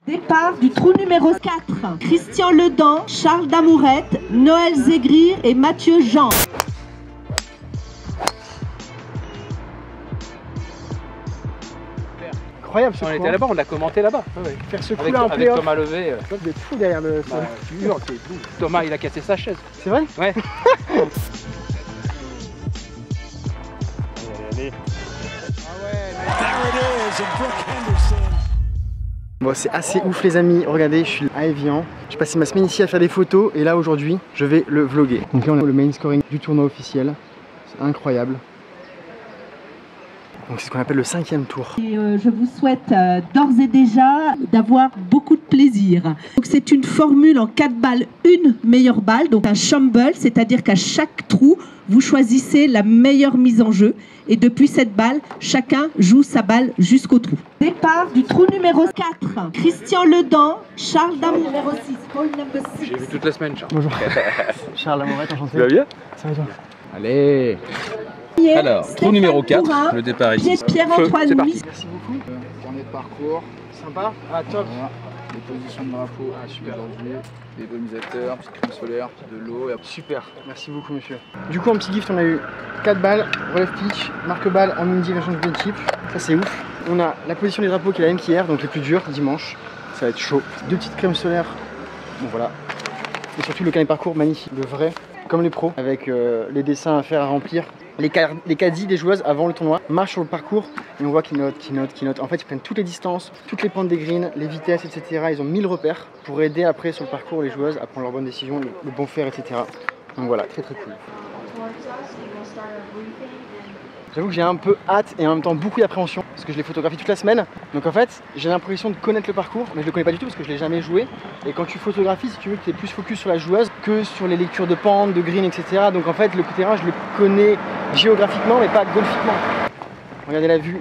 Départ du trou numéro 4. Christian Ledan, Charles Damourette, Noël Zegrir et Mathieu Jean. Incroyable ce coup. On était là-bas, on l'a commenté là-bas. Ouais. Faire ce coup Avec, là en avec play-off. Thomas Levé. Vous êtes fou derrière le sol. Thomas, il a cassé sa chaise. C'est vrai? Ouais. Allez. Bon, c'est assez ouf les amis, regardez, je suis à Evian. J'ai passé ma semaine ici à faire des photos et là aujourd'hui, je vais le vlogger. Donc là on a le main scoring du tournoi officiel, c'est incroyable. Donc c'est ce qu'on appelle le 5e tour. Et je vous souhaite d'ores et déjà d'avoir beaucoup de plaisir. Donc c'est une formule en 4 balles, une meilleure balle, donc un shamble, c'est-à-dire qu'à chaque trou, vous choisissez la meilleure mise en jeu. Et depuis cette balle, chacun joue sa balle jusqu'au trou. Départ du trou numéro 4. Christian Ledan, Charles Damourette, numéro 6. Ball number 6. J'ai vu toute la semaine, Charles. Bonjour. Charles Damourette, enchanté. Tu vas bien? Ça va toi? Allez. Alors, trou numéro 4, le départ est ici. Pierre-Antoine C'est parti. Miss. Merci beaucoup. Journée de parcours, Sympa. Ah top. voilà. Les positions de drapeau aujourd'hui, des volumisateurs, petite crème solaire, de l'eau. Super, merci beaucoup monsieur. Du coup en petit gift on a eu 4 balles, relève pitch, marque balle en mini version championship, ça c'est ouf. On a la position des drapeaux qui est la même qu'hier, donc le plus dur dimanche, ça va être chaud. 2 petites crèmes solaires, bon voilà. Et surtout le carnet parcours magnifique, le vrai, comme les pros, avec les dessins à faire à remplir. Les caddies des joueuses avant le tournoi marchent sur le parcours et on voit qu'ils notent. En fait, ils prennent toutes les distances, toutes les pentes des greens, les vitesses, etc. Ils ont 1000 repères pour aider après sur le parcours les joueuses à prendre leurs bonnes décisions, le bon faire, etc. Donc voilà, très très cool. J'avoue que j'ai un peu hâte et en même temps beaucoup d'appréhension parce que je les photographie toute la semaine. Donc en fait, j'ai l'impression de connaître le parcours, mais je le connais pas du tout parce que je l'ai jamais joué. Et quand tu photographies, si tu veux, tu es plus focus sur la joueuse que sur les lectures de pente, de green, etc. Donc en fait, le terrain, je le connais géographiquement, mais pas golfiquement. Regardez la vue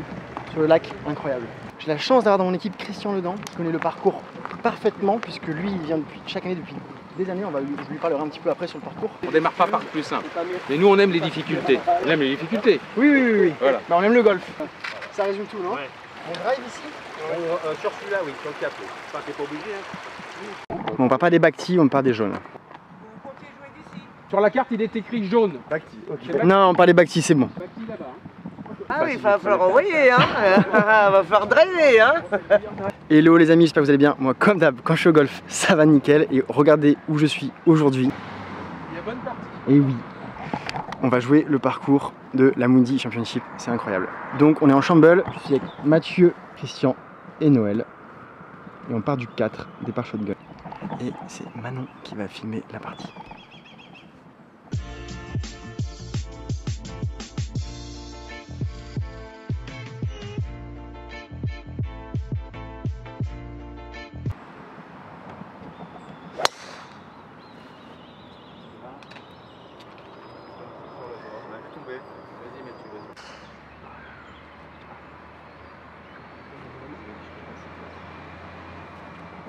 sur le lac, incroyable. J'ai la chance d'avoir dans mon équipe Christian Ledan, qui connaît le parcours parfaitement puisque lui, il vient chaque année depuis des années. Je lui parlerai un petit peu après sur le parcours. On démarre pas par le plus simple. Mais nous, on aime les difficultés. On aime les difficultés. Oui. Voilà. Bah, on aime le golf. Ça résume tout, non? Ouais. On drive ici? Sur celui-là, oui, sur le 4. Enfin, t'es pas obligé. Hein. Bon, on part pas des bactis, on part des jaunes. Sur la carte, il est écrit jaune. Non, on part des bactis, c'est bon. Bacti là-bas. Ah oui, il va falloir envoyer, hein. Va falloir drainer, hein. Hello les amis, j'espère que vous allez bien. Moi, comme d'hab, quand je suis au golf, ça va nickel. Et regardez où je suis aujourd'hui. Il y a bonne partie. Et oui, on va jouer le parcours de la Mundi Championship. C'est incroyable. Donc, on est en Shamble. Je suis avec Mathieu, Christian et Noël. Et on part du 4, départ shotgun. Et c'est Manon qui va filmer la partie.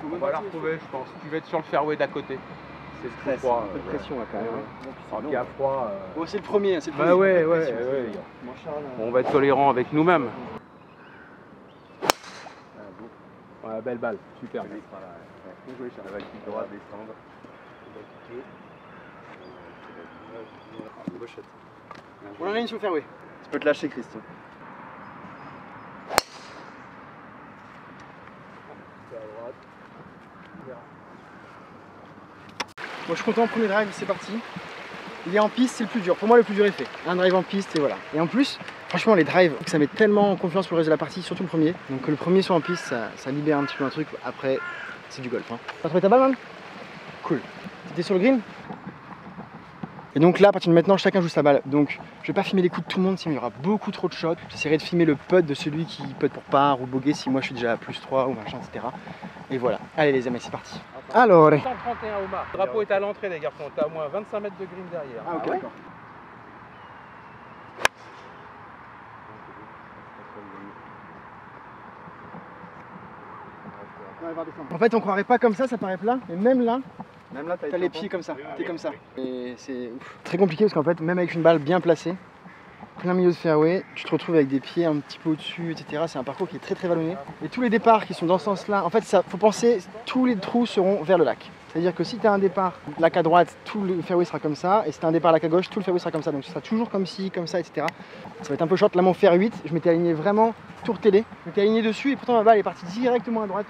On va la retrouver, je pense. Tu vas être sur le fairway d'à côté. C'est le froid. Un peu de pression là quand même. Quand il y a froid. Bon, c'est le premier, c'est le premier. Bah ouais. On va être tolérant avec nous-mêmes. Ouais, belle balle, super. Bien joué, Charles. La kick droite, descendre. On en a une sur le fairway. Tu peux te lâcher, Christian. Bon, je suis content, premier drive, c'est parti. Il est en piste, c'est le plus dur. Pour moi, le plus dur est fait. Un drive en piste et voilà. Et en plus, franchement, les drives, ça met tellement en confiance pour le reste de la partie, surtout le premier. Donc que le premier soit en piste, ça libère un petit peu un truc. Après, c'est du golf. Hein. T'as trouvé ta balle, man? Cool. T'étais sur le green? Et donc là, à partir de maintenant, chacun joue sa balle. Donc je vais pas filmer les coups de tout le monde, sinon il y aura beaucoup trop de shots. J'essaierai de filmer le putt de celui qui putt pour par ou bogey si moi je suis déjà à +3 ou machin, etc. Et voilà. Allez les amis, c'est parti. Alors. 131 au mât. Le drapeau est à l'entrée, les garçons. T'as à moins 25 mètres de green derrière. Ah ok, d'accord. En fait, on croirait pas comme ça paraît plat, mais même là, t'as les pieds comme ça, t'es comme ça. Et c'est très compliqué parce qu'en fait, même avec une balle bien placée, plein milieu de fairway, tu te retrouves avec des pieds un petit peu au-dessus, etc. C'est un parcours qui est très vallonné. Et tous les départs qui sont dans ce sens-là, en fait, il faut penser, tous les trous seront vers le lac. C'est-à-dire que si tu as un départ lac à droite, tout le fairway sera comme ça, et si tu as un départ lac à gauche, tout le fairway sera comme ça. Donc ce sera toujours comme ci, comme ça, etc. Ça va être un peu short. Là, mon fair 8, je m'étais aligné vraiment tour télé. Je m'étais aligné dessus, et pourtant ma balle est partie directement à droite.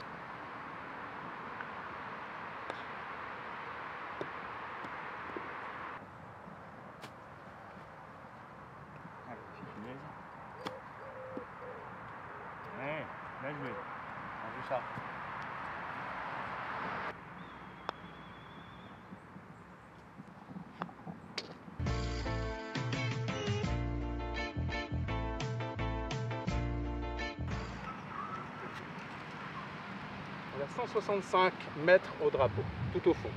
Bien joué. On joue ça. On a 165 mètres au drapeau, tout au fond.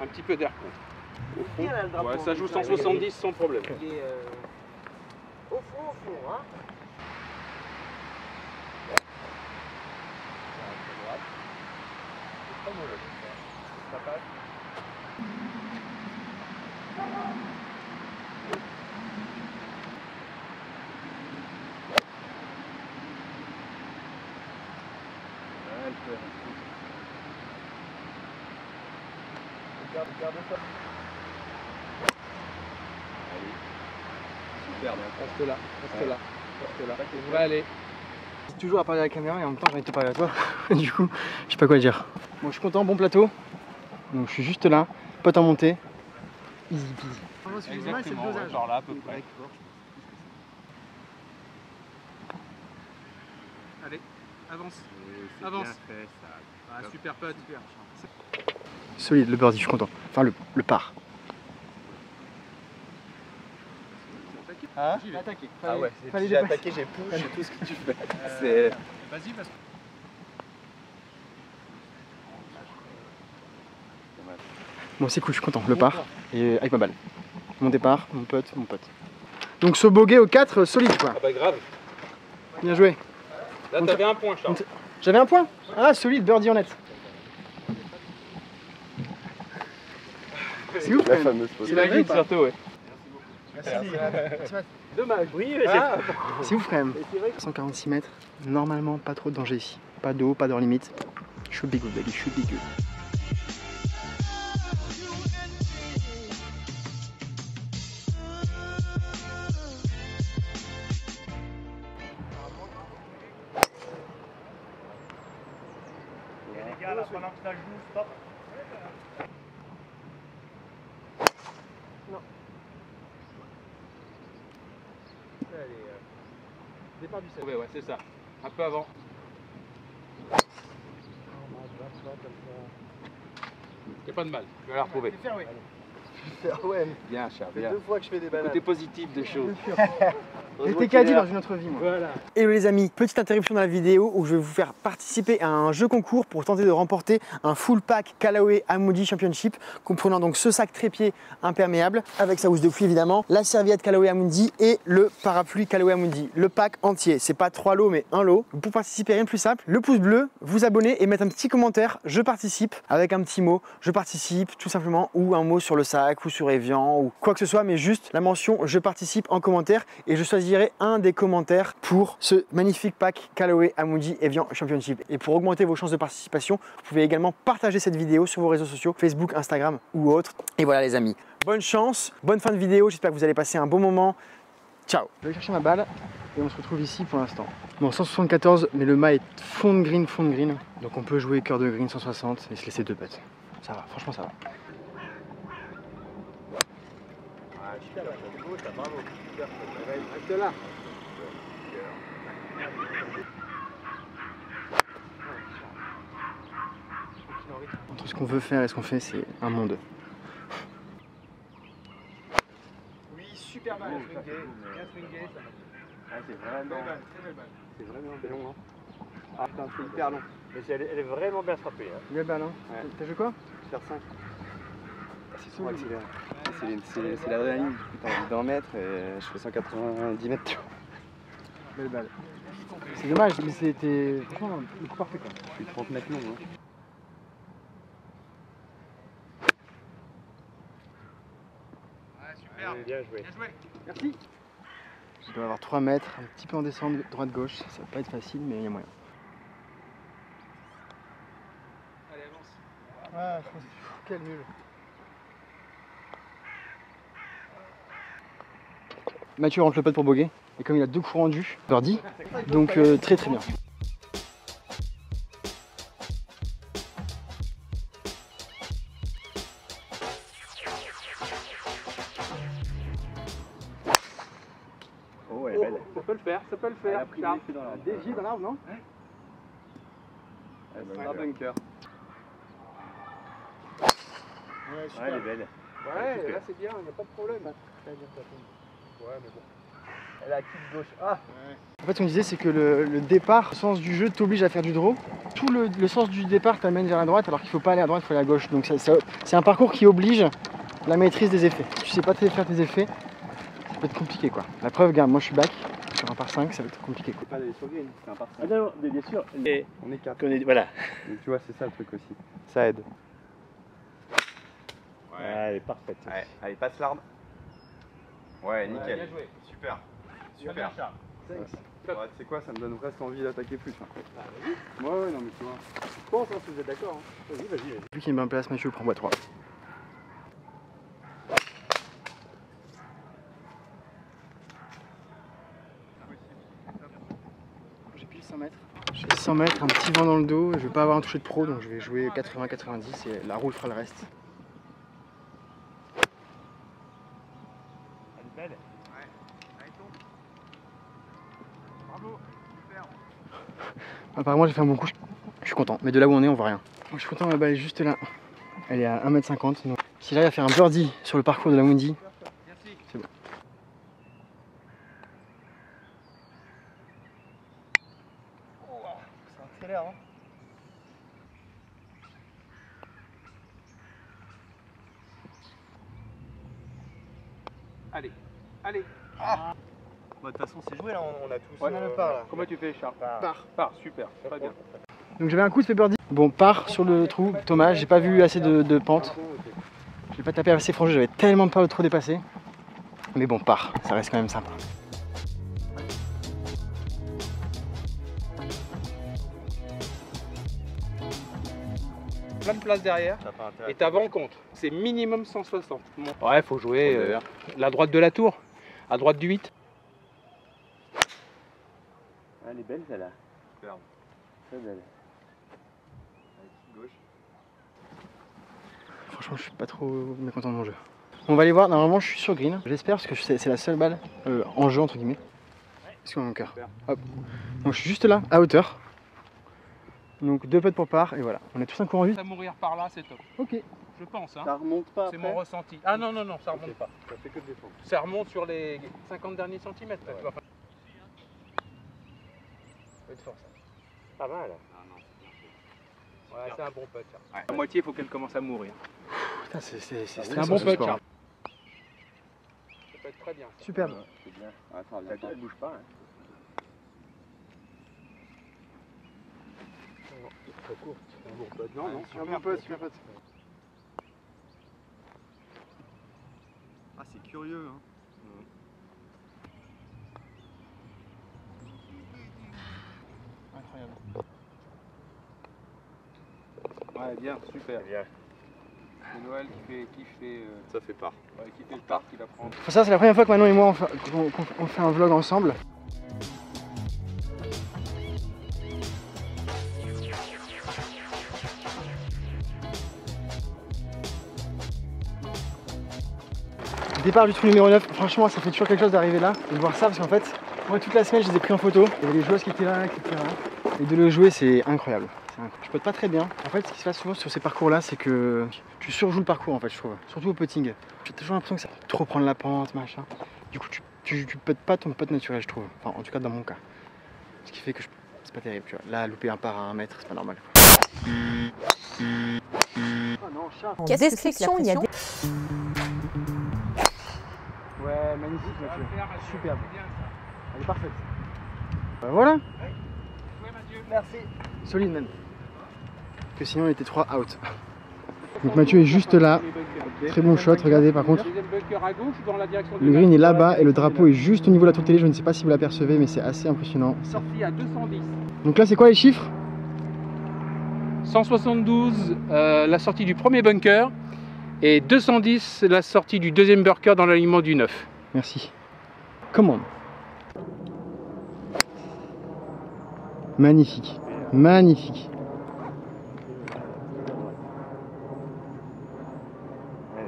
Un petit peu d'air contre. Au fond, Là, le drapeau, ouais, ça joue 170 sans problème. Il est, au fond, hein. Regarde ça. Allez. Super, reste là, reste là, reste là. On va aller. J'ai toujours à parler à la caméra et en même temps j'ai envie de te parler à toi. Du coup, je sais pas quoi dire. Bon, je suis content, bon plateau. Donc je suis juste là, pote en montée. Easy peasy. Exactement, ouais, genre là à peu près. Allez, avance. Avance. Fait, ça. Ah, super putt. Solide le birdie, je suis content. Enfin le par. Hein? J'ai attaqué. Ah ouais, Fallait j'ai dépasser. attaqué, j'ai push, j'ai tout ce que tu fais. C'est... Vas-y, parce que. Bon c'est cool, je suis content, le par. Et avec ma balle. Mon départ, mon pote. Donc ce bogey au 4, solide quoi. Ah bah grave. Bien joué. Là t'avais un point, Charles. J'avais un point. Ah solide, birdie en net. C'est ouf. La fameuse pause. C'est la grille surtout, ouais. Dommage. Oui, C'est ouf quand même. 146 mètres, normalement pas trop de danger ici. Pas d'eau, pas d'heure limite. Should be good baby, should be good. Les gars, là, pendant que ça joue, stop. Départ du 7. Ouais, c'est ça. Un peu avant. Il n'y a pas de mal. Je vais la retrouver. Ouais, Bien, Charles, c'est bien. 2 fois que je fais des balades. Côté positif des choses. J'étais caddie dans une autre vie moi. Voilà. Hello les amis, petite interruption dans la vidéo où je vais vous faire participer à un jeu concours pour tenter de remporter un full pack Callaway Amundi Championship comprenant donc ce sac trépied imperméable avec sa housse de pluie évidemment, la serviette Callaway Amundi et le parapluie Callaway Amundi. Le pack entier, c'est pas 3 lots mais un lot. Pour participer, rien de plus simple, le pouce bleu, vous abonner et mettre un petit commentaire, je participe avec un petit mot, je participe tout simplement ou un mot sur le sac ou sur Evian ou quoi que ce soit mais juste la mention je participe en commentaire et je choisirai un des commentaires pour ce magnifique pack Callaway Amundi Evian Championship. Et pour augmenter vos chances de participation, vous pouvez également partager cette vidéo sur vos réseaux sociaux, Facebook, Instagram ou autres. Et voilà les amis, bonne chance, bonne fin de vidéo, j'espère que vous allez passer un bon moment. Ciao. Je vais chercher ma balle et on se retrouve ici pour l'instant. Bon 174 mais le mât est fond de green. Donc on peut jouer cœur de green 160 et se laisser 2 putts. Ça va, franchement ça va. Super, c'est beau, ça, bravo. Reste là. Entre ce qu'on veut faire et ce qu'on fait, c'est un monde. Oui, super balle. Bien swingé. C'est vraiment bien long. Ah putain, c'est hyper long. Mais elle est vraiment bien frappée. Hein. Belle balle, hein. Ouais. T'as joué quoi? Faire 5. C'est son accéléré. C'est l'adrénaline, du coup t'as envie d'en mettre et je fais 190 mètres. Tu vois. Belle balle. C'est dommage, mais c'était franchement le coup parfait quoi. Je suis 30 mètres long. Hein. Ouais, super. Bien joué. Merci. Je dois avoir 3 mètres, un petit peu en descente, droite-gauche. Ça va pas être facile, mais il y a moyen. Allez, avance. Ah, je pense... Quel nul. Mathieu rentre le putt pour bogey. Et comme il a 2 coups rendus, birdie. Donc très très bien. Oh, elle est belle. Ça peut le faire, ça peut le faire. Elle a pris Charles. l'effet dans l'arbre. Dévié dans l'arbre, non? C'est un bunker. Ouais, Ouais, elle est belle. Ouais, là c'est bien, il n'y a pas de problème. Ouais, mais bon. Elle a kick gauche. Ah. En fait, ce qu'on disait, c'est que le départ, le sens du jeu t'oblige à faire du draw. Tout le sens du départ t'amène vers la droite, alors qu'il ne faut pas aller à droite, il faut aller à gauche. Donc c'est un parcours qui oblige la maîtrise des effets. Si tu sais pas faire tes effets, ça peut être compliqué quoi. La preuve, regarde, moi je suis back sur un par 5, ça va être compliqué quoi. C'est pas d'aller sur green, c'est un par Ah non, mais bien sûr. Et On est 4. voilà. Donc tu vois, c'est ça le truc aussi. Ça aide. Ouais, elle est parfaite. Ouais, allez, passe l'arbre. Ouais, nickel. Bien joué. Super. Super. Bien, Charles. Ouais, tu sais quoi, ça me donne presque envie d'attaquer plus. Ouais, ouais, non, mais tu vois. Je pense, si vous êtes d'accord. Vas-y, vas-y. Vu qu'il met en place, Mathieu prend boîte 3. J'ai pile 100 mètres. J'ai 100 mètres, un petit vent dans le dos. Je vais pas avoir un toucher de pro, donc je vais jouer 80-90 et la roue fera le reste. Elle est belle. Apparemment j'ai fait un bon coup, je suis content. Mais de là où on est, on voit rien. Donc, je suis content, la balle est juste là. Elle est à 1m50. Donc si j'arrive à faire un birdie sur le parcours de la Mundi, c'est bon. Ça accélère, hein. Allez, allez. Bah, de toute façon, c'est joué là, on a tous. Ouais, le par là. Comment tu fais, Charles? Part. Part, super, très bien. Donc j'avais un coup de fait birdie. Bon, part sur le trou, Thomas, j'ai pas vu assez de pente. Je l'ai pas tapé assez franchi, j'avais tellement peur de trop dépasser. Mais bon, part, ça reste quand même sympa. Plein de place derrière. T'as pas intérêt. Et t'as vent contre. C'est minimum 160. Ouais, faut jouer la droite de la tour, à droite du 8. Elle est belle celle-là. Superbe. Très belle. Gauche. Franchement, je suis pas trop mécontent de mon jeu. On va aller voir, normalement je suis sur green. J'espère parce que c'est la seule balle en jeu entre guillemets. Est-ce qu'on a mon cœur? Hop. Donc je suis juste là, à hauteur. Donc 2 putts pour part et voilà. On est tous un coup en vue. À mourir par là, c'est top. Ok. Je pense, hein. Ça remonte pas C'est après. mon ressenti. Ah non, non, non, ça remonte pas. Ça fait que de défendre. Ça remonte sur les 50 derniers centimètres. Là, tu vois. Peu de force. Pas mal. Ouais, c'est un bon putt. Ouais. À moitié, il faut qu'elle commence à mourir. Putain, c'est C'est un bon putt, Charles. Ça peut être très bien. Ça. Superbe. C'est bien. Ouais, ça va bien. Elle bouge pas. Hein. Très court. C'est un bon putt. Non, non, Un bon putt, super putt. Ah, c'est curieux. Hein. Incroyable. Ouais, bien, super. Bien. C'est Noël qui fait Ça fait part. qui fait le part qu'il va prendre. Ça, c'est la première fois que Manon et moi on fait un vlog ensemble. Départ du trou numéro 9, franchement ça fait toujours quelque chose d'arriver là et de voir ça parce qu'en fait, moi toute la semaine je les ai pris en photo, il y avait des joueuses qui étaient là, etc. Et de le jouer c'est incroyable. Je pote pas très bien. En fait ce qui se passe souvent sur ces parcours là c'est que tu surjoues le parcours en fait je trouve. Surtout au putting. J'ai toujours l'impression que ça va trop prendre la pente, machin. Du coup tu potes pas ton putt naturel je trouve. Enfin en tout cas dans mon cas. Ce qui fait que c'est pas terrible tu vois. Là louper un par à 1 mètre c'est pas normal. Oh non chat. En description, il y a des... Ouais magnifique Mathieu. Superbe. Elle est parfaite. Voilà. Ouais, Mathieu. Merci. Solide même. Que sinon il était 3 out. Donc Mathieu est juste là. Très bon shot, regardez par contre. Deuxième bunker à gauche dans la direction du Le green est lac. là-bas et le drapeau est juste au niveau de la tour télé. Je ne sais pas si vous l'apercevez, mais c'est assez impressionnant. Sortie à 210. Donc là, c'est quoi les chiffres? 172 la sortie du premier bunker et 210 la sortie du deuxième bunker dans l'alignement du 9. Merci. Commande. Magnifique. Magnifique.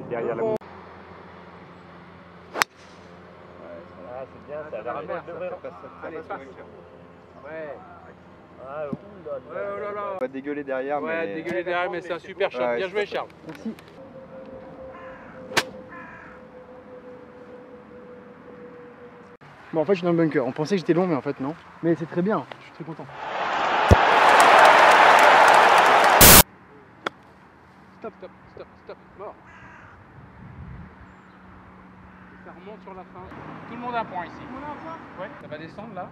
Derrière la bouche. Ah, c'est bien, ça a l'air bien. Allez, passe. Ouais. Ah, ouh là Ouais, oh là là. On va dégueuler derrière, Ouais, mais... dégueuler derrière, mais c'est un super shot. Ouais, Bien c'est joué, pas Charles. Merci. Bon, en fait, je suis dans le bunker. On pensait que j'étais long, mais en fait, non. Mais c'est très bien. Je suis très content. Stop, stop, stop, stop. Mort. Ça remonte sur la fin. Tout le monde a un point ici. Tout le monde a un point? Ouais. Ça va descendre là.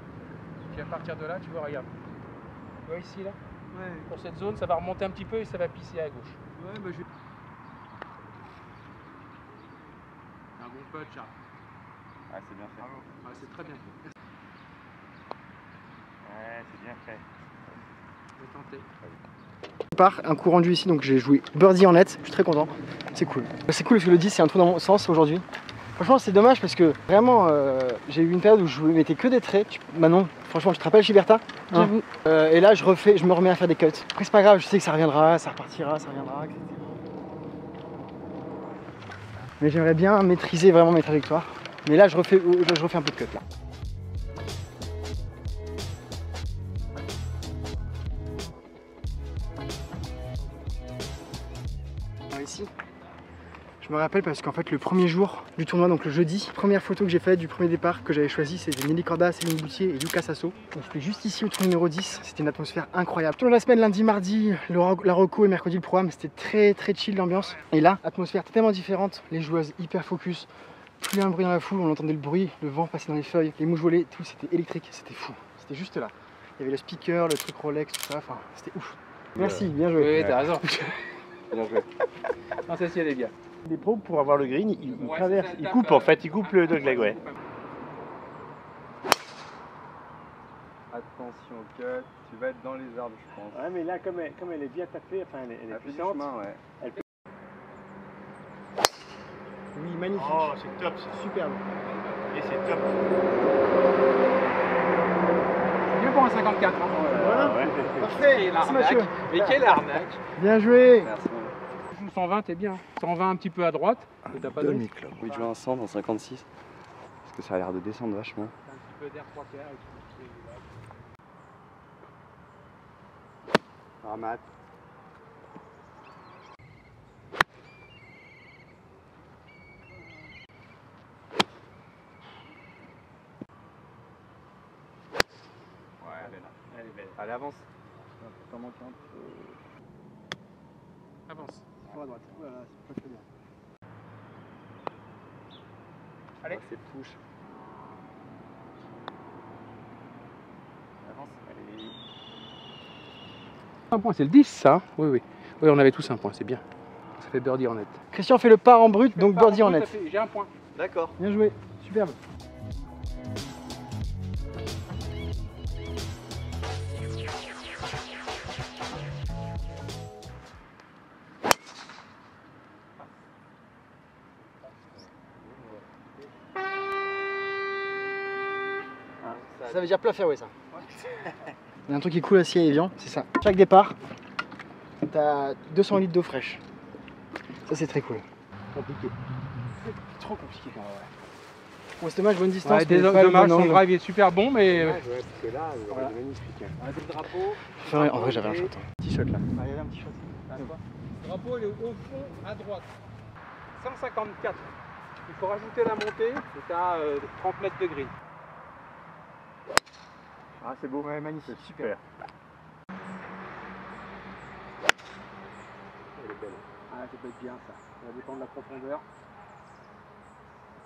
Puis à partir de là, tu vois, regarde. Tu vois ici là? Ouais. Pour cette zone, ça va remonter un petit peu et ça va pisser à gauche. Ouais, bah j'ai. Un bon putt, Charles. Ah, c'est bien fait. Ouais, c'est très bien fait. Ouais, c'est bien fait. Je vais tenter. Par un coup rendu ici, donc j'ai joué birdie en net. Je suis très content. C'est cool. C'est cool parce que le 10, c'est un trou dans mon sens aujourd'hui. Franchement, c'est dommage parce que vraiment, j'ai eu une période où je mettais que des traits. Manon, franchement, tu te rappelles Gilberta? J'avoue. Et là, je me remets à faire des cuts. Après, c'est pas grave, je sais que ça reviendra, ça repartira, ça reviendra, etc. Mais j'aimerais bien maîtriser vraiment mes trajectoires. Mais là, je refais un peu de cut là. Ici, je me rappelle parce qu'en fait le premier jour du tournoi, donc le jeudi, première photo que j'ai faite du premier départ que j'avais choisi, c'était Nelly Corda, Céline Boutier et Yuka Sasso. Donc c'était juste ici au trou numéro 10, c'était une atmosphère incroyable. Toute la semaine, lundi, mardi, la reco et mercredi le programme, c'était très chill l'ambiance. Et là, atmosphère totalement différente, les joueuses hyper focus, plus un bruit dans la foule, on entendait le bruit, le vent passer dans les feuilles, les mouches volaient, tout c'était électrique, c'était fou, c'était juste là. Il y avait le speaker, le truc Rolex, tout ça, enfin c'était ouf. Merci, bien joué. Oui, t'as raison. Bien joué. Non, celle-ci elle est bien. Les pros, pour avoir le green, ils Ouais, traversent, c'est ça, ils tape, coupent en fait, ils coupent le dogleg, ouais. Attention au cut, tu vas être dans les arbres, je pense. Ouais, mais là, comme elle est bien tapée, enfin, elle est Appuie du puissante. chemin, ouais. Oui, magnifique. Oh, c'est top, ça. Superbe. Et c'est top. Bien pour un 54. Hein. Voilà. Ouais. Parfait, Quelle merci arnaque. Mathieu. Mais quelle arnaque. Bien joué. Merci. Tu joues 120, t'es bien. 120 un petit peu à droite. Et t'as pas de risque. J'ai envie de jouer un 100 en 56. Parce que ça a l'air de descendre vachement. T'as un petit peu d'air 3 quarts. Ah, Matt. Ouais, elle est là. Elle est belle. Allez, avance. Avance. À droite. Voilà, c'est pas très bien. Allez. C'est push. Avance. Allez. Un point, c'est le 10 ça. Oui, oui. Oui, on avait tous un point, c'est bien. Ça fait birdie en net. Christian fait le par en brut, donc birdie en net. J'ai un point. D'accord. Bien joué, superbe. Ça veut dire plat fairway ça. Il y a un truc qui est cool aussi à Evian, c'est ça. Chaque départ, t'as 200 litres d'eau fraîche. Ça c'est très cool. Compliqué. C'est trop compliqué quand même. Bon, c'est dommage, bonne distance. Ouais, mais pas le dommage, bon son angle. drive est super bon, mais. Ouais, parce que là, Voilà. c'est magnifique. Le drapeau. Enfin, en vrai, j'avais un shot. Petit shot là. Ah, il y avait un petit shot. Le drapeau il est au fond à droite. 154. Il faut rajouter la montée et t'as 30 mètres de green. Ah, c'est beau. Ouais, magnifique, super. Elle est belle. Ah, ça peut être bien ça. Ça va dépendre de la profondeur.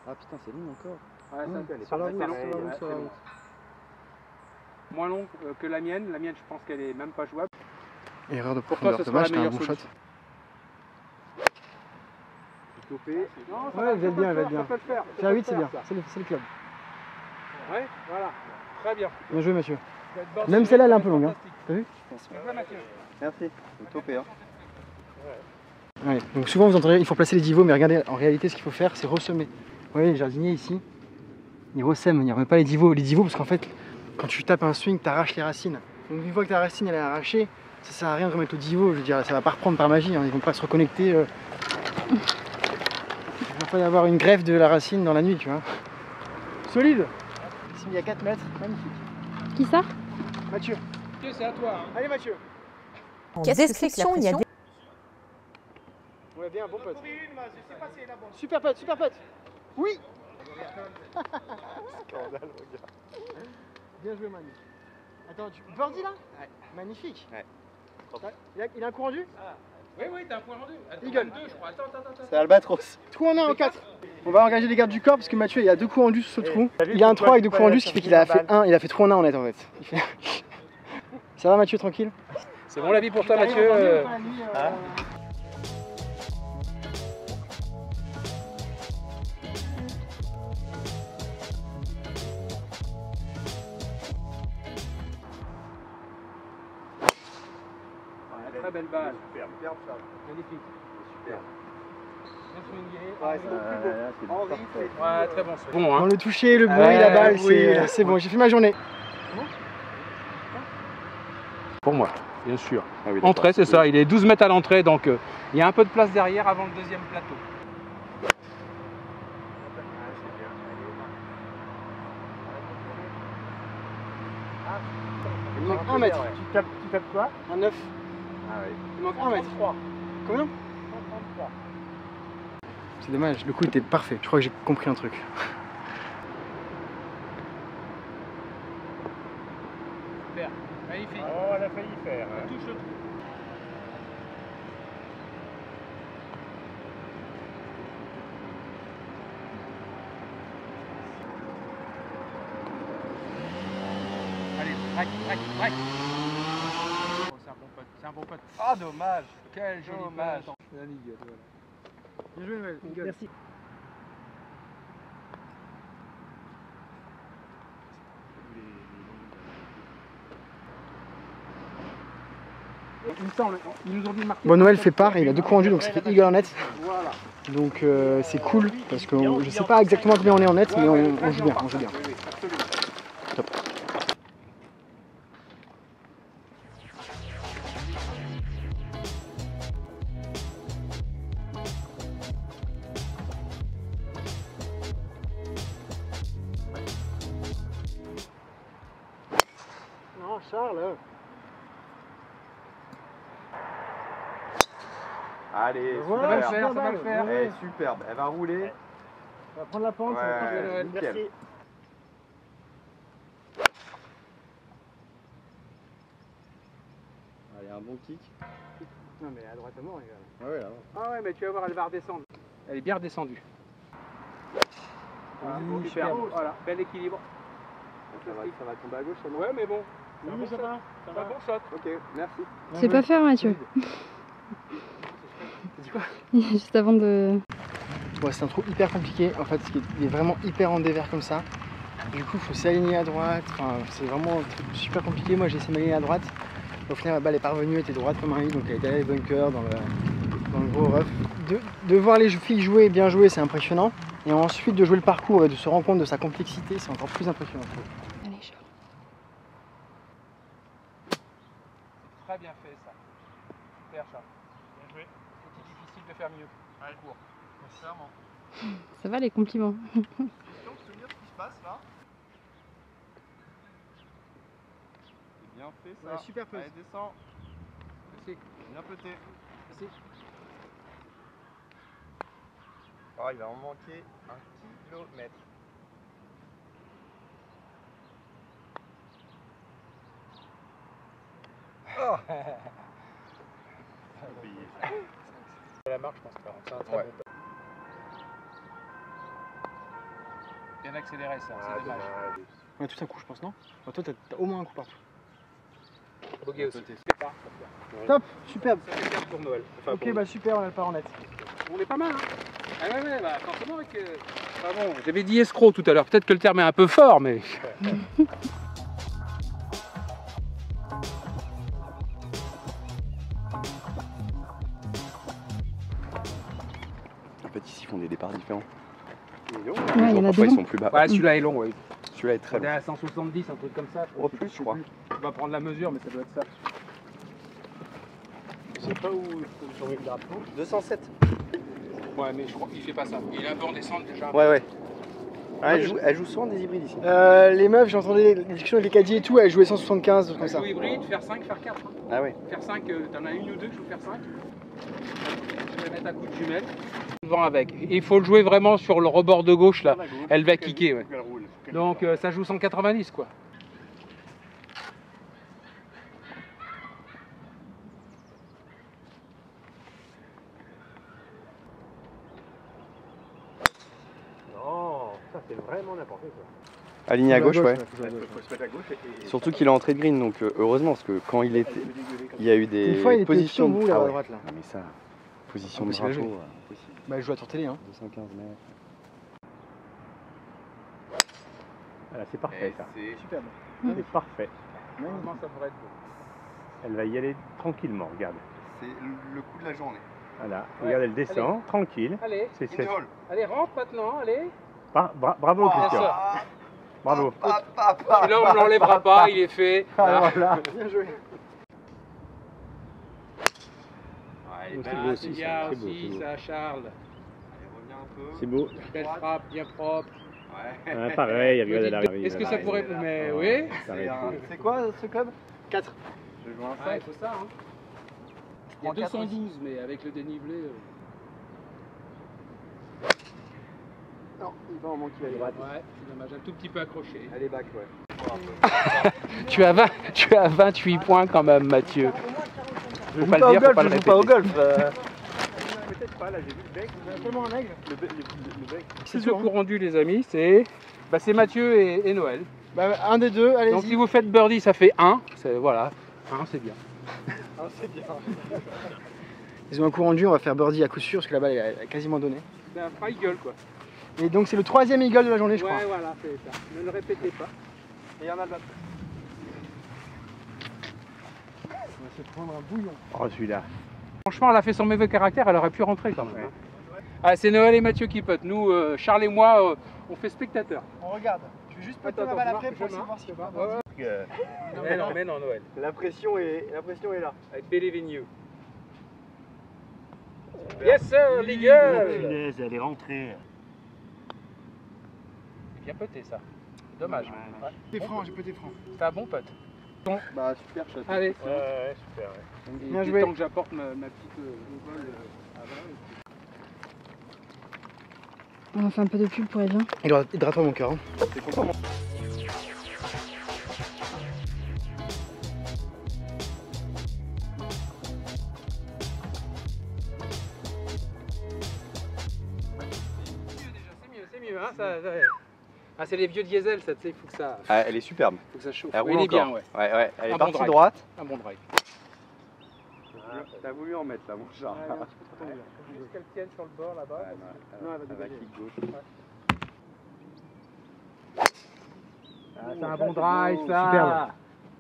Ah putain, c'est long encore. Ouais, ça, elle est sur la parfaite. route, C'est long. sur la route, Ouais, sur la c'est long. route. Moins long que la mienne. La mienne, je pense qu'elle est même pas jouable. Erreur de Pour toi, profondeur, ce sera dommage, la c'était un meilleure bon shot. solution. Stopper. Ouais, elle va être bien, elle va être bien. Ça peut le faire. Faire 8, c'est bien, c'est le club. Ouais, voilà. Très bien. Bien joué, Mathieu. Même celle-là, elle est un peu longue. Hein. T'as vu? Bien, Mathieu. Merci. Topé, hein. Ouais. Donc souvent, vous entendez, il faut placer les divots, mais regardez, en réalité, ce qu'il faut faire, c'est ressemer. Vous voyez, les jardiniers ici, ils ressèment, ils ne remettent pas les divots. Les divots, parce qu'en fait, quand tu tapes un swing, tu arraches les racines. Donc une fois que ta racine elle est arrachée, ça sert à rien de remettre le divot. Je veux dire, ça va pas reprendre par magie, hein. Ils vont pas se reconnecter. Il va pas y avoir une greffe de la racine dans la nuit, tu vois. Solide. Ici, il y a 4 mètres, magnifique. Qui ça? Mathieu. Mathieu, c'est à toi. Allez, Mathieu. En description, il y a des... Ouais, bien, bon pote. Super pote, super pote. Oui. Scandale, regarde. Bien joué, Manu. Attends, tu birdie là? Ouais. Magnifique. Ouais. Il a un coup rendu? Oui, oui, t'as un point rendu. Eagle. 2, je crois. Attends. C'est Albatros. Trou en 1 en 4. On va engager les gardes du corps parce que Mathieu il a 2 coups rendus sur ce trou. Il a un 3 avec 2 coups rendus, ce qui fait qu'il a fait 1, il a fait trou en 1 en net en fait. Ça va Mathieu, tranquille? C'est bon la vie pour toi, Mathieu. Très belle balle. Superbe ça. Magnifique. Super. Bien swingé. Ouais, c'est parfait. Ouais, très bon. Bon, Dans hein. le toucher, le bruit, la balle, oui. c'est bon, j'ai fait ma journée. Pour moi, bien sûr. Ah oui, d'accord. Entrée, c'est ça. Il est 12 mètres à l'entrée, donc il y a un peu de place derrière avant le deuxième plateau. Il manque 1 mètre. Tu tapes quoi? Un 9. Ah oui. Il manque 1 mètre. Combien? 133. C'est dommage, le coup était parfait. Je crois que j'ai compris un truc. Super. Magnifique. Oh, elle a failli faire. Hein. Touche le trou. Allez, break. Oh, c'est un bon pote. Ah, dommage. Quelle jolie balle. Bien joué Noël. Merci. Ils nous ont dit de marquer. Bon, Noël fait part, il a 2 coups rendus donc ça fait eagle en net. Donc c'est cool parce que je sais pas exactement combien on est en net, mais on joue bien, on joue bien. Top. Non, Charles. Allez, Voilà, Ça va le super. faire, ça va le faire. Ouais. Elle est superbe. Elle va rouler. On va prendre la pente, ça va être parfait. Ouais, nickel. Merci. Allez, un bon kick. Non mais à droite à mort, les gars. Ouais, là. Ah ouais, mais tu vas voir, elle va redescendre. Elle est bien redescendue. Voilà, Oui, super. super. Voilà, bel équilibre. Ça va tomber à gauche, ça, non? Ouais, mais bon. Oui, C'est ça va. un bon shot. Ok, merci. C'est pas faire, Mathieu. T'as dit quoi? Juste avant de... Bon, c'est un trou hyper compliqué en fait, il est vraiment hyper en dévers comme ça. Du coup, il faut s'aligner à droite. Enfin, c'est vraiment un truc super compliqué. Moi, j'ai essayé de m'aligner à droite. Au final, la balle est parvenue, elle était droite comme un i, donc elle était allée dans les bunkers, dans le gros rough. De voir les filles jouer, bien jouer, c'est impressionnant. Et ensuite, de jouer le parcours et de se rendre compte de sa complexité, c'est encore plus impressionnant. Je trouve. Allez, Charles. Très bien fait ça. Super, Charles. Bien joué. C'était difficile de faire mieux. Ouais, court. Sincèrement. Ça va les compliments. Tu te souviens ce qui se passe là? C'est bien fait ça. Ouais, super peu. Allez, descends. Merci. Bien pété. Merci. Oh, il va en manquer 1 kilomètre. Oh. La marque, je pense pas. C'est un très Ouais. bon top. Bien accéléré ça, Ah, c'est dommage. dommage. Ouais, tout un coup, je pense, non? Enfin, toi, t'as au moins un coup partout. Bogey aussi. Côté. C'est pas. Top, superbe. Ça fait 4 pour Noël. Enfin, Ok, pour- bah super, on a le part en net. On est pas mal, hein. Ah ouais, bah forcément avec... Ah bon, j'avais dit escroc tout à l'heure, peut-être que le terme est un peu fort, mais... En fait, ici, ils font des départs différents. Ouais, il y en a Parfois, ils deux. sont plus bas. Ouais, celui-là est long, ouais. Celui-là est très On est long. à 170, un truc comme ça. Oh, plus, je crois. On va prendre la mesure, mais ça doit être ça. Je sais pas où ils ont mis le drapeau. 207. Ouais, mais je crois qu'il fait pas ça. Il est un peu en descente déjà. Ouais, ouais. Ah, elle joue souvent des hybrides ici. Les meufs, j'entendais les discussions avec les caddies et tout, elles jouaient 175, comme ça. Joue hybride, faire 5, faire 4. Hein. Ah ouais. Faire 5, t'en as une ou deux qui jouent faire 5. Je vais mettre un coup de jumelle. Devant avec. Il faut le jouer vraiment sur le rebord de gauche là. Elle va kicker, ouais. Donc ça joue 190 quoi. Non, ça c'est vraiment n'importe quoi. Aligné à gauche, ouais. Faut se mettre à gauche et... Surtout qu'il est entré de green, donc heureusement, parce que quand il était. Il y a eu des Une fois, il était positions tout mou, là, Ah à ouais. droite, là. Ah, mais ça, position de Impossible à drapeau, jouer. impossible. Bah, je joue à tour télé, hein. 215 mètres. Voilà, c'est parfait ça. C'est Superbe. C'est parfait. Comment ça pourrait être beau. Elle va y aller tranquillement, regarde. C'est le coup de la journée. Voilà, Ouais. regarde, elle descend, tranquille. Allez, C'est allez, rentre maintenant, allez. Bravo Bien Christian, ça. bravo. Celui-là, on ne l'enlèvera pas, il est fait. Ah, voilà. Bien joué. C'est beau aussi, C'est ça. bien C'est beau, aussi, c'est beau. ça, Charles. C'est beau. Belle frappe, bien propre. Ah, pareil, regarde, elle arrive. Est-ce que ça pourrait... Mais Ah, oui. ça arrive. C'est quoi ce club 4. Je joue un Ouais, il faut ça. Hein. Il y a 212, mais avec le dénivelé... Non, il va en manquer à droite. Ouais, c'est dommage, un tout petit peu accroché. Elle est back, ouais. Tu as 28 points quand même, Mathieu. Je Faut joue pas pas le au dire, faut golf, pas je le joue pas au répéter. golf. Peut-être pas, là j'ai vu le bec. Seulement un aigle. Le bec. C'est ce coup rendu, les amis, c'est Mathieu et Noël. Bah, un des deux, Donc si allez-y. vous faites birdie, ça fait 1. Voilà, 1 c'est bien. C'est bien. Ils ont un coup rendu, on va faire birdie à coup sûr, parce que la balle est quasiment donnée. C'est un pas eagle quoi. Et donc c'est le 3e eagle de la journée, je crois. Ouais, voilà, c'est ça. Ne le répétez pas. Et il y en a le battre. On va se prendre un bouillon. Oh celui-là. Franchement, elle a fait son mauvais caractère, elle aurait pu rentrer quand même. Hein. Ah, c'est Noël et Mathieu qui putt. Nous, Charles et moi, on fait spectateur. On regarde. Je vais juste péter ma balle après pour essayer de voir si je peux pas. Mais non, Noël. La pression est là. I believe in you. Yes sir, l'eagle. Punaise, elle est rentrée. C'est bien puté ça. Dommage. Ouais. T'es franc, j'ai pété franc. C'est un bon putt. Bah, super shot. Allez, Ouais, super. Ouais. Bien il est joué. temps que j'apporte ma petite vol avant. On fait un peu de pub pour Evian. Hydrate-moi mon cœur. Hein. T'es content, moi C'est mieux, hein, Ah, c'est les vieux diesel, ça, tu sais, il faut que ça Ah, elle est superbe. chauffe. Elle Oui, roule il est bien, encore. ouais. Ouais, elle Un est bon partie drive. droite. Un bon drive. T'as voulu en mettre là, mon chat. Juste qu'elle tienne sur le bord là-bas. Non, elle va kick gauche. Ah, c'est un bon drive, ça. Superbe.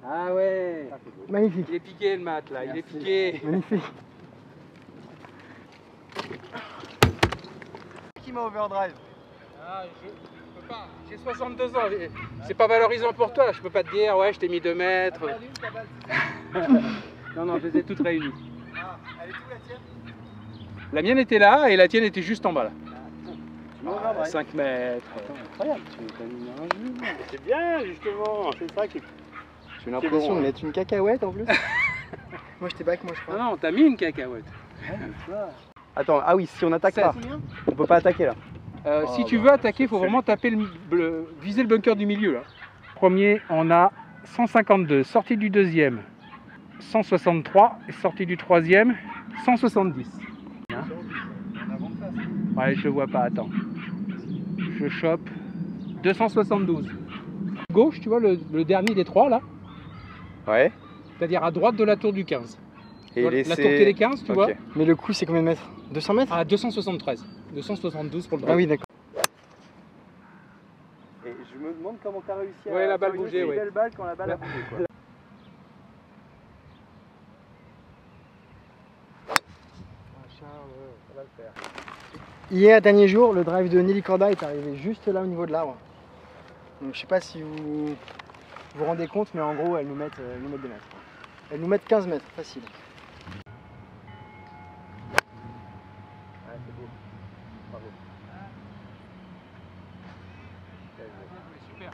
Ah ouais. Magnifique. Il est piqué le mat là, il est piqué. Magnifique. Qui m'a overdrive? Ah, je peux pas. J'ai 62 ans. C'est pas valorisant pour toi. Je peux pas te dire, ouais, je t'ai mis 2 mètres. Non, je les ai toutes réunies. Ah, elle est où la tienne? La mienne était là et la tienne était juste en bas là. m'as 5 mètres. Incroyable, tu as mis un jeu. C'est bien justement, c'est ça qui est... J'ai l'impression de mettre une cacahuète en plus. Moi je t'ai back, moi je crois. Non, t'as mis une cacahuète. Attends, ah oui, si on attaque pas, 16. on peut pas attaquer là. Si tu veux attaquer, il faut vraiment taper viser le bunker du milieu là. Premier, on a 152, sortie du deuxième 163 et sortie du troisième 170. Hein? Ouais, je vois pas, attends. Je chope 272. Gauche, tu vois, le dernier des trois là, Ouais. c'est-à-dire à droite de la tour du 15. Et La laisser... tour télé 15, tu vois. Mais le coup, c'est combien de mètres? 200 mètres? À 273. 272 pour le drive. Ah oui, d'accord. Et je me demande comment tu as réussi à... Ouais, la balle faire une bougeait, aussi ouais. belle balle quand la balle a bougé, quoi. Hier, dernier jour, le drive de Nelly Corda est arrivé juste là au niveau de l'arbre. Donc je sais pas si vous vous rendez compte, mais en gros, elles nous mettent des mètres. Elles nous mettent 15 mètres, facile. Ah, c'est beau. Bravo. Super.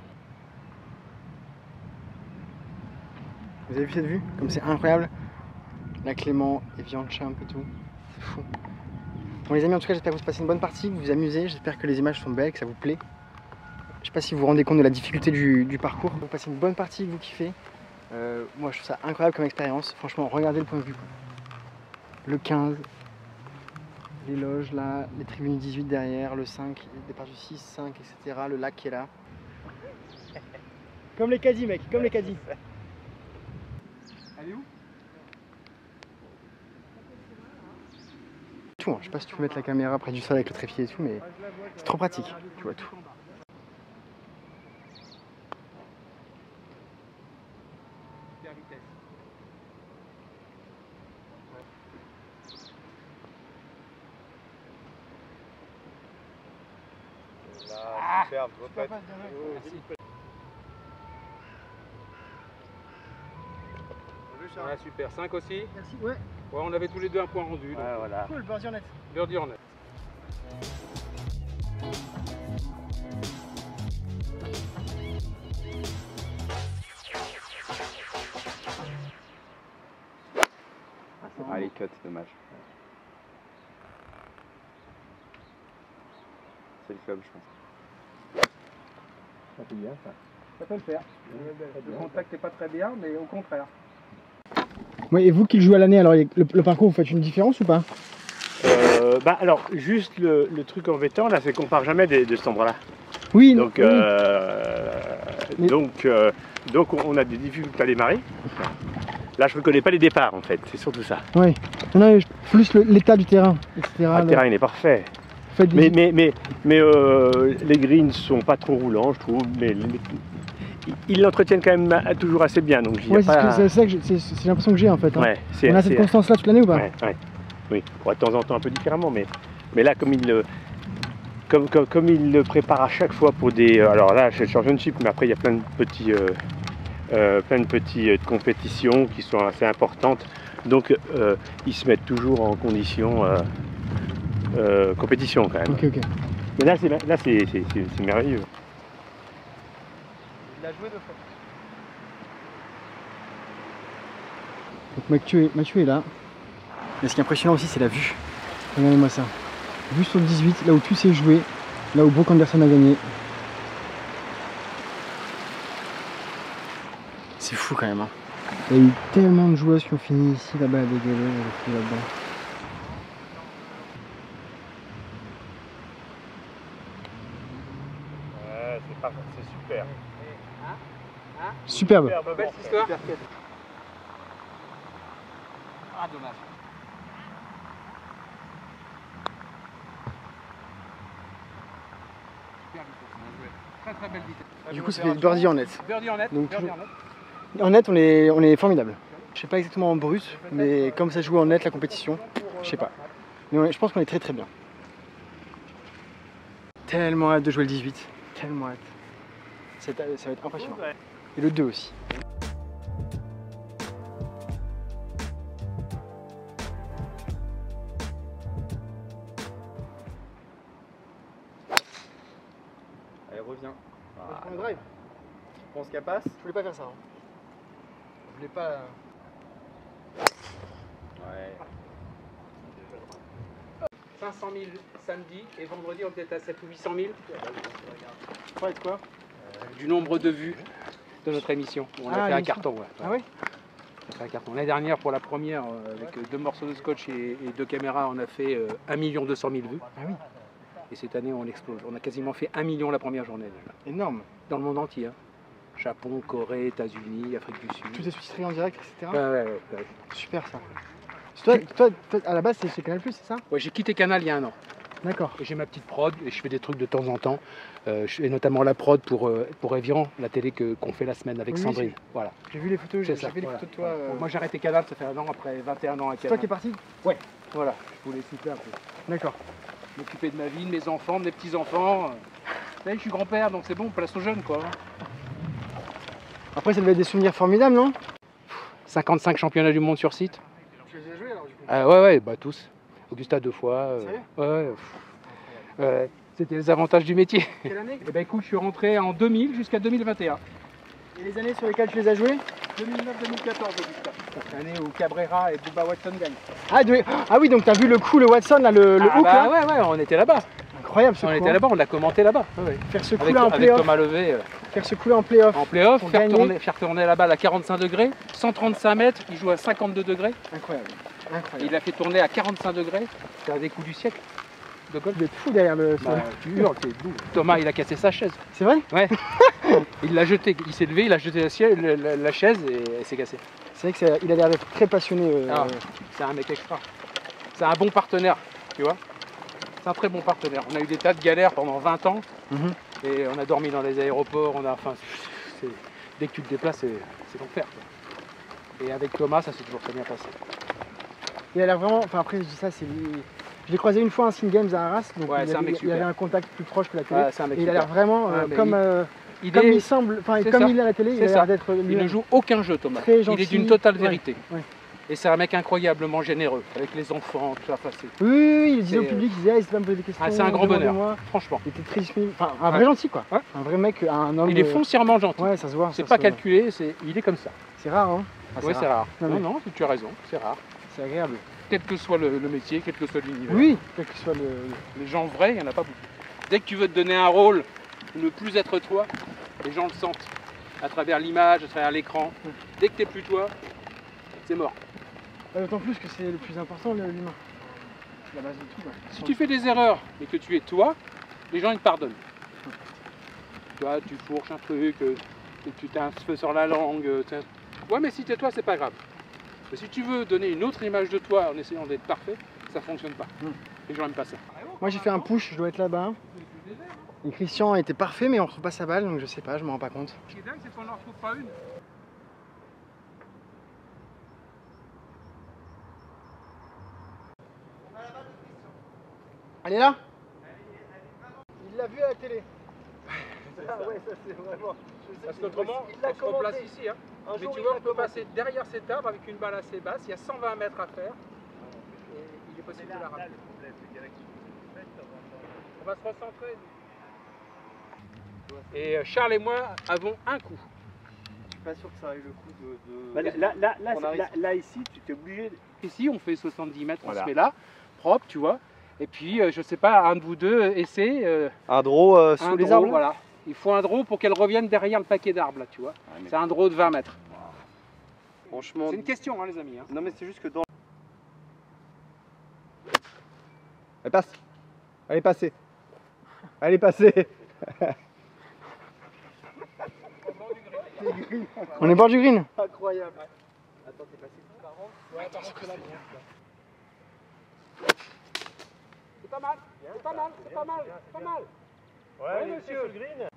Vous avez vu cette vue? Comme c'est incroyable. La Clément, les viandes champ et tout. C'est fou. Bon les amis, en tout cas, j'espère que vous passez une bonne partie, que vous vous amusez. J'espère que les images sont belles, que ça vous plaît. Je sais pas si vous vous rendez compte de la difficulté du parcours. Vous passez une bonne partie, que vous kiffez. Moi, je trouve ça incroyable comme expérience. Franchement, regardez le point de vue, quoi. Le 15, les loges là, les tribunes 18 derrière, le 5, le départ du 6, 5, etc. Le lac qui est là. Comme les caddies, mec, comme les caddies. Elle est où? Tout, hein. Je sais pas si tu peux mettre la caméra près du sol avec le trépied et tout, mais c'est trop pratique. Tu vois tout. Super vitesse. Là, superbe, reprête. Merci. Ouais, super. 5 aussi? Merci, ouais. Ouais, on avait tous les deux un point rendu. Ouais, voilà. Cool, birdie en net. Birdie en net. Ah, les cuts, c'est dommage. C'est le club, je pense. Ça fait bien ça. Ça peut le faire. Le contact n'est pas très bien, mais au contraire. Ouais, et vous qui le jouez à l'année, alors le parcours, vous faites une différence ou pas? Alors, juste le truc embêtant, là, c'est qu'on part jamais de cet endroit-là. Oui, Donc, oui. donc, on a des difficultés à démarrer. Là, je ne reconnais pas les départs, en fait. C'est surtout ça. Oui. Non, plus l'état du terrain, etc. Le terrain, il est parfait. Faites des- Mais les greens sont pas trop roulants, je trouve. Mais ils l'entretiennent quand même toujours assez bien. Donc, Ouais, c'est ça que c'est l'impression que j'ai en fait. Hein. Ouais, On a cette constance-là toute l'année ou pas? Ouais. Oui, de temps en temps un peu différemment, mais là, comme il le prépare à chaque fois pour des... alors là, c'est le championship, mais après, il y a plein de petites compétitions qui sont assez importantes. Donc, ils se mettent toujours en condition compétition quand même. Ok. Mais là, c'est merveilleux. Il a joué 2 fois. Donc Mathieu est là. Et ce qui est impressionnant aussi, c'est la vue. Regardez-moi ça. Vue sur le 18, là où tout s'est joué, là où Brooke Anderson a gagné. C'est fou quand même. Hein. Il y a eu tellement de joueuses qui ont fini ici, là-bas, à dégueuler, là-dedans. Ouais, c'est super. Superbe. Belle histoire. Ah, dommage. Super vitesse, on a joué. Très très belle vitesse. Du coup, ça fait birdie en net. Birdie en net. Donc, Birdie en net. En net, on est formidable. Je sais pas exactement en brut, mais comme ça joue en net la compétition, je sais pas. Mais je pense qu'on est très très bien. Tellement hâte de jouer le 18, tellement hâte. Ça va être impressionnant. Et le 2 aussi. Allez, reviens. Je prends le drive. Tu penses qu'elle passe? Je voulais pas faire ça. Hein. Je voulais pas. Ouais. 500 000 samedi et vendredi on peut être à 700 ou 800 000. Quoi être quoi? Du nombre de vues de notre émission. On a fait un carton. Ouais. Ah oui? On a fait un carton. L'année dernière pour la première avec 2 morceaux de scotch et 2 caméras on a fait 1 200 000 vues. Ah oui. Et cette année on explose. On a quasiment fait 1 million la première journée déjà. Énorme. Dans le monde entier. Hein. Japon, Corée, États-Unis, Afrique du Sud. Tout est sous-titré en direct, etc. Ouais. Super ça. Toi, à la base, c'est chez Canal+, c'est ça? Ouais, j'ai quitté Canal il y a 1 an. D'accord. Et j'ai ma petite prod et je fais des trucs de temps en temps. Je fais notamment la prod pour Evian, la télé qu'on fait la semaine avec Oui, Sandrine. Voilà. J'ai vu les photos, C'est j'ai ça, vu les voilà. photos de toi. Moi j'ai arrêté Canal, ça fait 1 an après 21 ans à C'est Canal. toi qui es parti? Ouais, voilà. Je voulais souffler un peu. D'accord. M'occuper de ma vie, de mes enfants, de mes petits-enfants. Je suis grand-père, donc c'est bon, place aux jeunes quoi. Après, ça devait être des souvenirs formidables, non? 55 championnats du monde sur site. Tu les as joués alors du coup? Ouais, bah tous. Augusta 2 fois. Sérieux? Ouais. C'était les avantages du métier. Quelle année? Eh ben écoute, je suis rentré en 2000 jusqu'à 2021. Et les années sur lesquelles tu les as joués? 2009-2014 Augusta. C'est l'année où Cabrera et Bubba Watson gagnent. Ah oui, donc t'as vu le coup, le Watson, là, le hook bah là? ouais, on était là-bas. Incroyable ce On coup. était là-bas, on l'a commenté là-bas. Faire ce coup Avec, là en avec play-off. Thomas Levé. Faire ce coup là en play-off. En play-off, Pour faire gagner. tourner la balle à 45 degrés, 135 mètres, il joue à 52 degrés. Incroyable. Et Incroyable. il a fait tourner à 45 degrés. C'est un des coups du siècle de golf. Vous êtes fou derrière le. Bah, tu hurles, t'es doux. Thomas, il a cassé sa chaise. C'est vrai? Ouais. Il l'a jeté, il s'est levé, il a jeté la chaise et elle s'est cassée. C'est vrai qu'il a l'air d'être très passionné. C'est un mec extra. C'est un bon partenaire, tu vois. C'est un très bon partenaire. On a eu des tas de galères pendant 20 ans. Et on a dormi dans les aéroports. Dès que tu te déplaces, c'est l'enfer. Et avec Thomas, ça s'est toujours très bien passé. Il a l'air vraiment. Enfin, après, je dis ça, c'est lui. Je l'ai croisé une fois à un Sim Games à Arras, donc Ouais, il avait un contact plus proche que la télé. Ouais, c'est un mec et il a l'air super. vraiment mais comme. Comme il semble, enfin c'est comme ça. il est à la télé, il a C'est l'air ça. d'être Il lui. ne joue aucun jeu, Thomas. Très Il est gentil. d'une totale Ouais, vérité. ouais. Et c'est un mec incroyablement généreux, avec les enfants, tout ça. Enfin, Oui, il disait au c'est- public, il disait, n'hésitez pas à me poser des questions. c'est un grand bonheur, demandez-moi. franchement. Il était très disponible, enfin un vrai Ouais. gentil quoi. Ouais. Un vrai mec, un homme. Il est foncièrement gentil. Ouais, ça se voit. C'est ça pas se voit. calculé, il est comme ça. C'est rare, hein. Ah, Ouais, c'est rare. Non, Non, mais- non, tu as raison, c'est rare. C'est agréable. Quel que soit le métier, quel que soit l'univers. Oui, quel que soit le. Les gens vrais, il n'y en a pas beaucoup. Dès que tu veux te donner un rôle, ne plus être toi, les gens le sentent. À travers l'image, à travers l'écran. Dès que tu n'es plus toi, c'est mort. D'autant plus que c'est le plus important, l'humain. C'est la base de tout. Quoi. Si tu fais des erreurs et que tu es toi, les gens ils te pardonnent. Toi, tu fourches un truc, tu t'as un feu sur la langue. Ouais, mais si t'es toi, c'est pas grave. Mais si tu veux donner une autre image de toi en essayant d'être parfait, ça fonctionne pas. Les gens n'aiment pas ça. Moi j'ai fait un push, je dois être là-bas. Et Christian était parfait, mais on retrouve pas sa balle, donc je sais pas, je me rends pas compte. Ce qui est dingue, c'est qu'on n'en retrouve pas une. Elle est là? Il l'a vu à la télé. Ah ouais, ça c'est vraiment. Parce qu'autrement, on se replace ici. Hein. Mais tu vois, on peut passer derrière cet arbre avec une balle assez basse. Il y a 120 mètres à faire. Et il est possible de la ramener. On va se recentrer. Et Charles et moi avons un coup. Je suis pas sûr que ça aille le coup de... Bah, là, ici, tu t'es obligé. Ici, on fait 70 mètres, on Voilà. se met là, propre, tu vois. Et puis, je sais pas, un de vous deux essaie. Un draw Un sous les draw, arbres. voilà. Il faut un draw pour qu'elle revienne derrière le paquet d'arbres, là, tu vois. C'est un draw de 20 mètres. Franchement... C'est une question, hein, les amis. Hein. Non mais c'est juste que dans... Elle passe. Elle est passée. Elle est passée. On est bord du green. Incroyable. Attends, t'es passé par contre. Ouais, par contre, c'est là. C'est pas mal, c'est pas mal, c'est pas mal, c'est pas mal. Ouais, monsieur. sur le green.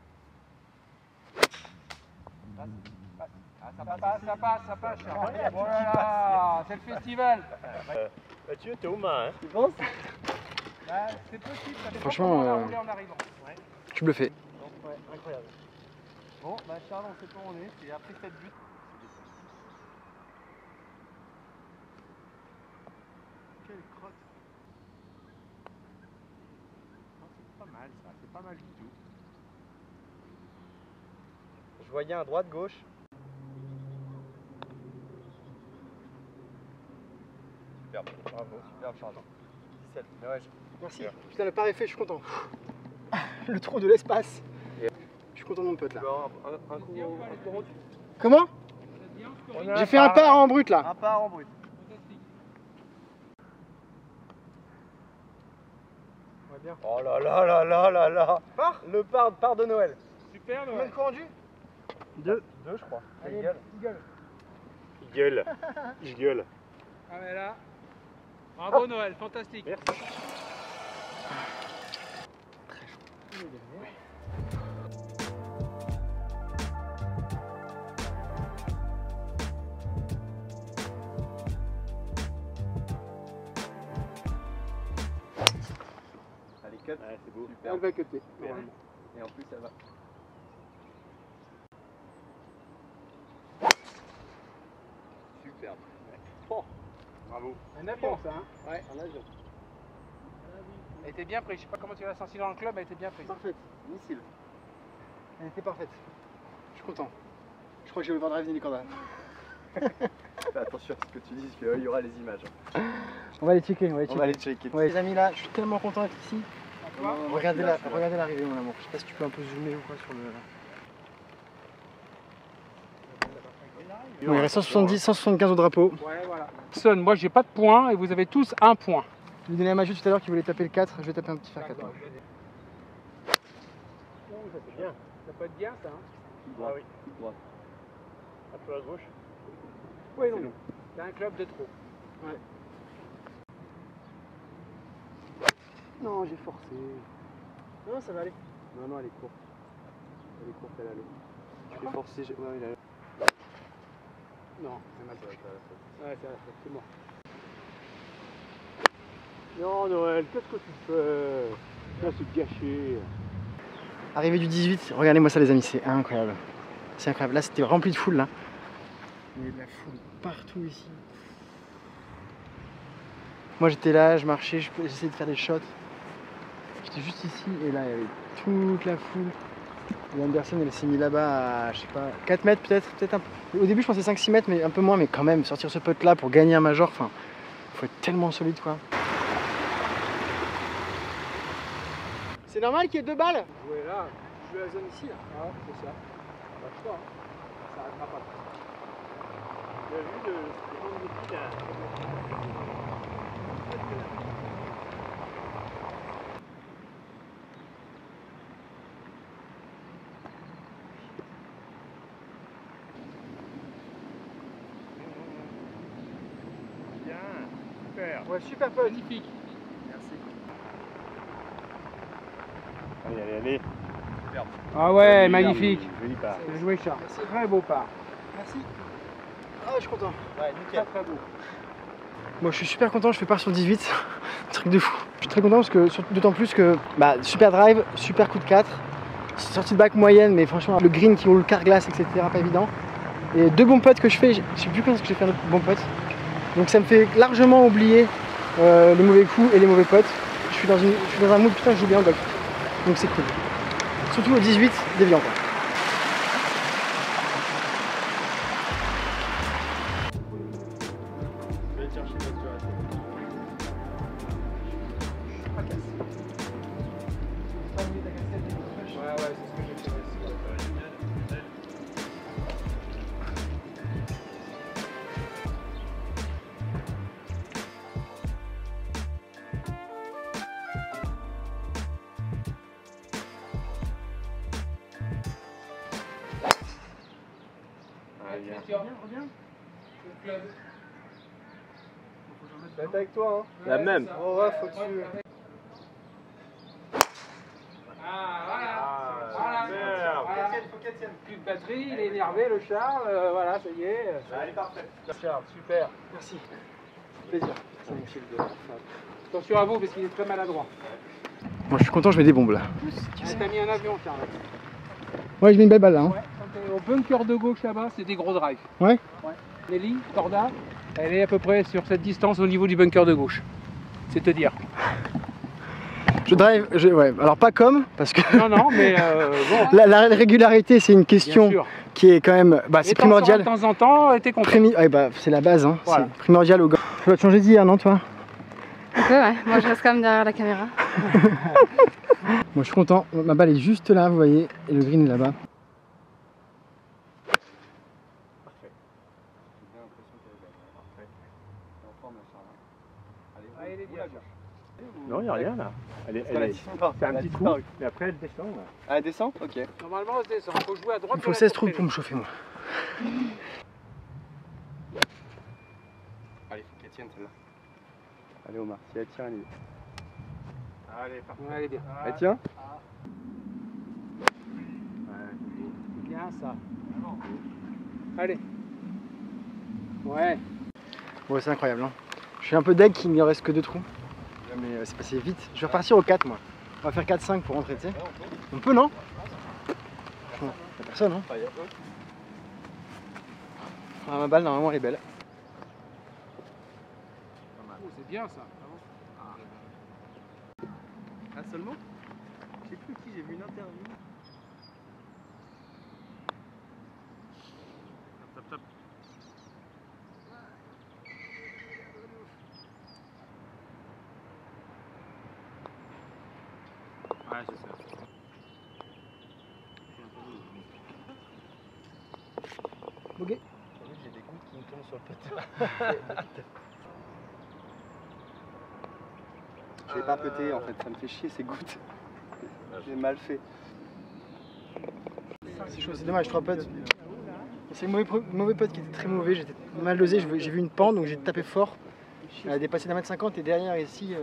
Ça passe, Charles. Voilà, c'est le festival. Mathieu, t'es aux mains, hein. Tu penses? Bah, c'est possible, ça dépend Franchement, comment on a roulé en arrivant. Tu bluffais. Ouais, incroyable. Bon, bah Charles, on sait pas où on est, c'est après 7 buts. Quelle crotte. Non, c'est pas mal ça, c'est pas mal du tout. Je voyais un droite-gauche. Superbe. Bravo, superbe Charles. 17. Mais ouais, Merci. Putain, le pari est fait, je suis content. Le trou de l'espace. Je suis content de mon pote là. un coup rendu. Comment? J'ai fait un par en brut là. Un par en brut. Ouais, bien. Oh là là là là là là. Par? Le par de Noël. Super, Combien de coups rendus? 2 je crois. Allez, Il gueule. il gueule. Il gueule. Il gueule. Ah mais là, Bravo Noël, fantastique. Merci. Allez, cut. Ouais, c'est beau. Super. Elle va cutter. Et en plus, ça va. Superbe. Oh, bravo. Un avion ça, hein. Ouais, en avion. Elle était bien prise, je sais pas comment tu l'as senti dans le club, elle était bien prise. Parfaite. Missile. Elle était parfaite. Je suis content. Je crois que j'ai le drive ni les cordes. Fais attention à ce que tu dis, parce qu'il y aura les images. On va les checker, On va aller checker. Ouais, les amis, là, je suis tellement content d'être ici. Regardez l'arrivée, mon amour. Je sais pas si tu peux un peu zoomer ou quoi sur le. Bon, il reste 170, 175 au drapeau. Ouais, voilà. Son, moi j'ai pas de points et vous avez tous un point. Je lui ai donné à Majou tout à l'heure qui voulait taper le 4. Je vais taper un petit fer 4. Ça c'est bien. Ça peut être bien ça, hein. Ah oui. Droite. Un peu à gauche. Oui, non. C'est un club de trop. Non, j'ai forcé. Non, ça va aller. Non, elle est courte. Elle est courte, elle allait. Je l'ai forcé, ouais, il a. Non, c'est mal. Ouais, c'est mort. Non, Noël, qu'est-ce que tu fais? Là, c'est gâché. Arrivée du 18, regardez-moi ça, les amis, c'est incroyable. C'est incroyable. Là, c'était rempli de foule, là. Il y avait de la foule partout ici. Moi, j'étais là, je marchais, j'essayais de faire des shots. J'étais juste ici, et là, il y avait toute la foule. Et Anderson, elle s'est mis là-bas à, je sais pas, 4 mètres peut-être un peu. Au début, je pensais 5-6 mètres, mais un peu moins, mais quand même, sortir ce putt-là pour gagner un major, enfin, faut être tellement solide, quoi. C'est normal qu'il y ait 2 balles? Jouer là, jouer la zone ici là. Ah, c'est ça. Pas le choix, hein. Ça arrêtera pas. Tu as vu le monde de pied là? Bien, super. Ouais, super peu. Magnifique. Allez. Ah ouais, Joli magnifique. part, Joli part. Bien joué Charles. Très beau part. Merci. Ah, je suis content. Ouais, nickel. Très beau. Moi, je suis super content, je fais part sur 18. Truc de fou. Je suis très content parce que, d'autant plus que, super drive, super coup de 4. Sortie de bac moyenne, mais franchement, le green qui roule carglass, etc., pas évident. Et 2 bons putts que je fais, je sais plus quand est-ce que j'ai fait un autre bon putt. Donc ça me fait largement oublier les mauvais coups et les mauvais putts. Je suis dans un mood, putain, je joue bien au golf. Donc c'est cool. Surtout au 18, déviant quoi. Reviens. Je vais être avec toi, hein. La même. Oh, ouais, faut que tu. Faut qu'elle tienne. Plus de batterie, il est énervé le Charles, voilà, ça y est. Elle est parfaite. Charles, super. Merci. Plaisir. Attention à vous parce qu'il est très maladroit. Moi, je suis content, je mets des bombes là. T'as mis un avion, Charles. Ouais, je mets une belle balle là. Hein. Ouais, quand t'es au bunker de gauche là-bas, c'est des gros drives. Ouais. Nelly, Corda, elle est à peu près sur cette distance au niveau du bunker de gauche. C'est te dire. Je drive, ouais, alors pas comme, parce que Non, mais bon. la régularité, c'est une question qui est quand même, c'est primordial. De temps en temps, t'es content. Ouais, c'est la base, hein. Voilà. C'est primordial au golf. Tu vas te changer d'hier, non, toi? Un peu, ouais. Moi, je reste quand même derrière la caméra. Moi, je suis content. Ma balle est juste là, vous voyez, et le green est là-bas. Parfait. J'ai l'impression qu'elle est parfait. C'est en forme la Charles. Allez, Allez, où la gauche? Non, il n'y a rien là. C'est un petit trou, mais après elle descend. Là. Ah, elle descend? Ok. Normalement, on se descend. Il faut jouer à droite. Il faut 16 trous pour me chauffer, moi. Allez, faut qu'elle tienne celle-là. Allez Omar, si elle tient, elle est... Allez, parfait. Allez, bien. Elle tient? Ouais, bien ça. Allez. Ouais. Bon, c'est incroyable. Hein. Je suis un peu deg qu'il n'y en reste que 2 trous. Mais c'est passé vite. Je vais repartir au 4 moi. On va faire 4-5 pour rentrer, tu sais. On peut, non? Y'a personne, hein? Ah, ma balle, normalement, elle est belle. Oh, c'est bien ça. Ah seulement? Je sais plus qui, j'ai vu une interview. Top, top. Ouais, c'est ça. Ok. J'ai des gouttes qui me tombent sur le poteau. Je l'ai pas pété en fait, ça me fait chier ces gouttes. J'ai mal fait. C'est chaud, c'est dommage, 3 potes. C'est le mauvais pote qui était très mauvais, j'étais mal dosé, j'ai vu une pente donc j'ai tapé fort. Elle a dépassé d'1m50 et derrière ici.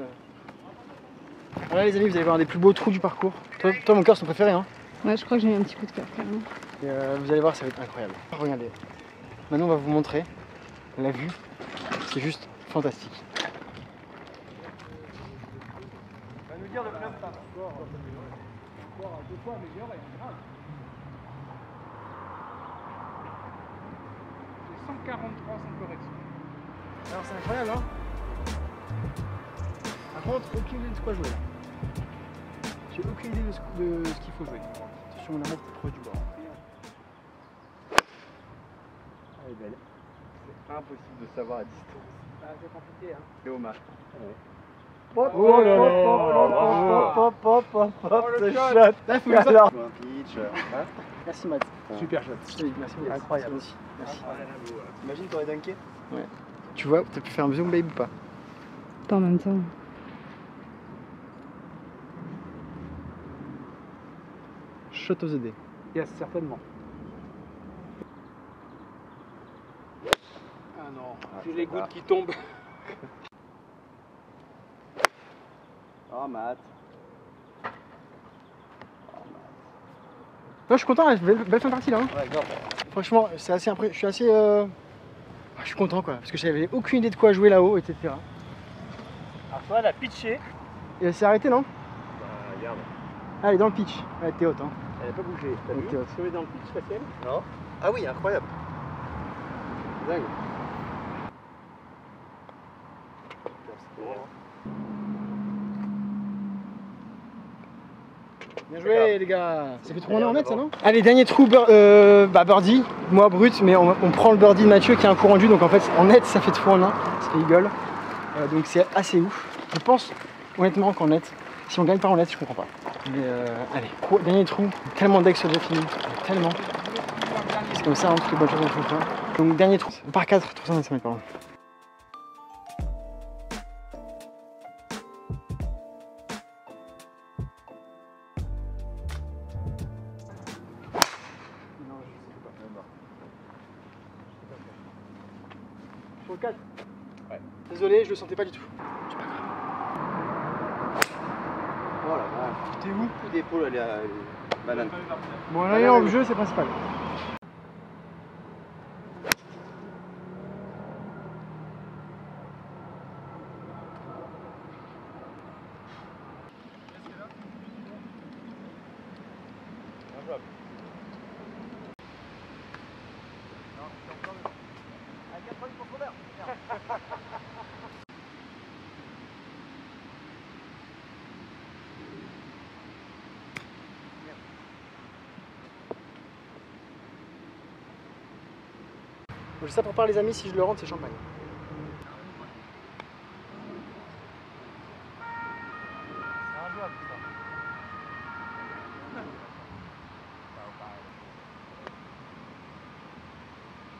Voilà les amis, vous allez voir un des plus beaux trous du parcours. Toi mon cœur, c'est ton préféré, hein? Ouais, je crois que j'ai eu un petit coup de cœur carrément. Et vous allez voir, ça va être incroyable. Regardez. Maintenant on va vous montrer la vue. C'est juste fantastique. Va nous dire le plein de temps. Deux fois amélioré, grave. J'ai 143 sans correction. Alors c'est incroyable, hein? Par contre, aucune idée de quoi jouer là. J'ai aucune idée de ce qu'il faut jouer. Attention, on la mettre proche du bord. Elle est belle. C'est impossible de savoir à distance. C'est compliqué, hein. Et Omar. Oh là là! Hop, hop, ce shot! Là, il faut que ça. Un pitch. Hein? Merci Matt. Super shot. Je te dis, merci beaucoup. Incroyable. Merci. Imagine t'aurais dunké. Ouais. Tu vois, t'as pu faire un zoom babe ou pas? Pas en même temps. Shot of the day. Yes, certainement. Ah non, j'ai les gouttes qui tombent. Oh Matt. Non, je suis content, belle fin de partie là. Hein. Ouais, grave. Franchement, c'est assez je suis assez. Je suis content quoi, parce que j'avais aucune idée de quoi jouer là-haut, etc. Alors toi, elle a pitché. Et elle s'est arrêtée, non? Regarde, Ah, elle est dans le pitch. Ouais, t'es haute, hein. elle n'a pas bougé. T'as Ok, vu? ok. Si on est dans le pitch, facile. Non? Ah oui, incroyable. Dingue. Bien joué les gars. Ça fait 3 en net ça, non? Allez, dernier trou birdie, moi brut, mais on prend le birdie de Mathieu qui a un coup rendu, donc en fait en net ça fait 3 en 1, ça fait eagle. Donc c'est assez ouf. Je pense honnêtement qu'en net, si on gagne pas en net, je comprends pas. Mais allez, dernier trou, tellement decks sont déjà finis, tellement. C'est comme ça, hein, toutes les bonnes choses on trouve pas. Donc dernier trou, par 4, 325 mètres pardon. Sur le 4. Ouais. Désolé, je le sentais pas du tout. C'est pas grave. Oh la vache. T'es où? Coup d'épaule, elle est banane. Bon, là, en jeu, c'est principal. Je sais pour pas les amis, si je le rentre, c'est champagne. C'est injouable ça.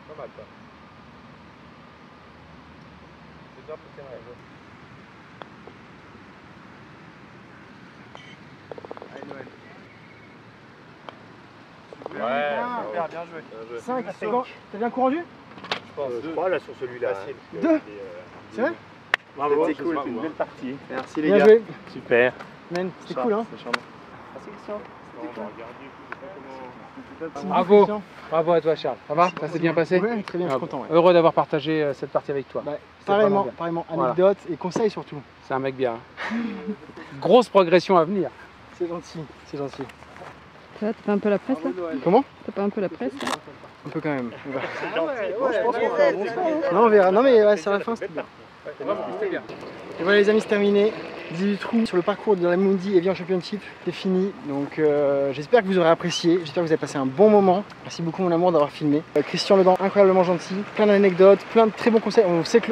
Pas mal quoi. C'est bien pour tirer. Allez Noël. Super, bien joué. 5, c'est quand? T'as bien un coup rendu? Je crois là sur celui-là. Deux. C'est vrai? Bravo, c'était cool. C'était une belle partie. Merci les Bien gars. joué. Super. Man, c'était cool, hein. C'est charmant. Merci Christian. Bravo. Christian. Bravo à toi Charles. Ça va? Ça s'est bien passé? Ouais, très bien, je suis content. Ouais. Heureux d'avoir partagé cette partie avec toi. Bah, C'était vraiment pareillement, bien. pareillement. Voilà. Anecdotes et conseils surtout. C'est un mec bien. Grosse progression à venir. C'est gentil, c'est gentil. Ça va, t'as pas un peu la presse là? Comment? T'as pas un peu la presse là? Un peu quand même. On verra. Non, on verra. Non, mais ouais, sur la fin, c'était bien. C'était bien. Et voilà les amis, c'est terminé. 18 trous sur le parcours de la Mundi Evian Championship, c'est fini. Donc j'espère que vous aurez apprécié, j'espère que vous avez passé un bon moment. Merci beaucoup mon amour d'avoir filmé. Christian Legan, incroyablement gentil, plein d'anecdotes, plein de très bons conseils.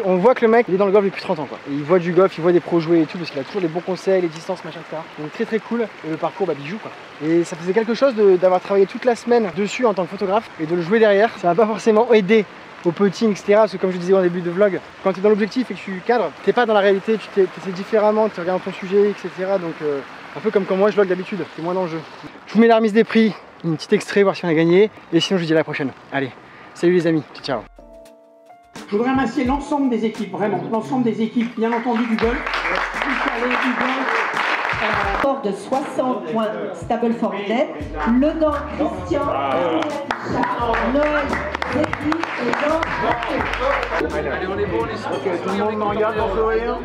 On voit que le mec il est dans le golf depuis 30 ans quoi. Et il voit du golf, il voit des pros jouer et tout, parce qu'il a toujours des bons conseils, les distances, machin, etc. Donc très cool. Et le parcours bijou quoi. Et ça faisait quelque chose d'avoir travaillé toute la semaine dessus en tant que photographe et de le jouer derrière. Ça m'a pas forcément aidé au putting, etc. Parce que comme je disais en début de vlog, quand tu es dans l'objectif et que tu cadres, t'es pas dans la réalité, tu essaies différemment, tu regardes ton sujet, etc. Donc un peu comme quand moi je vlog d'habitude, c'est moins d'enjeu. Je vous mets la remise des prix, une petite extrait, voir si on a gagné. Et sinon je vous dis à la prochaine. Allez, salut les amis, ciao. Je voudrais remercier l'ensemble des équipes, vraiment, l'ensemble des équipes, bien entendu du golf. Score de 60 points Stable Formulaire. Legan, Christian, Noël, Zeki et Jean. Allez, on est bon, on est sûr. Tout le monde me regarde pour sourire.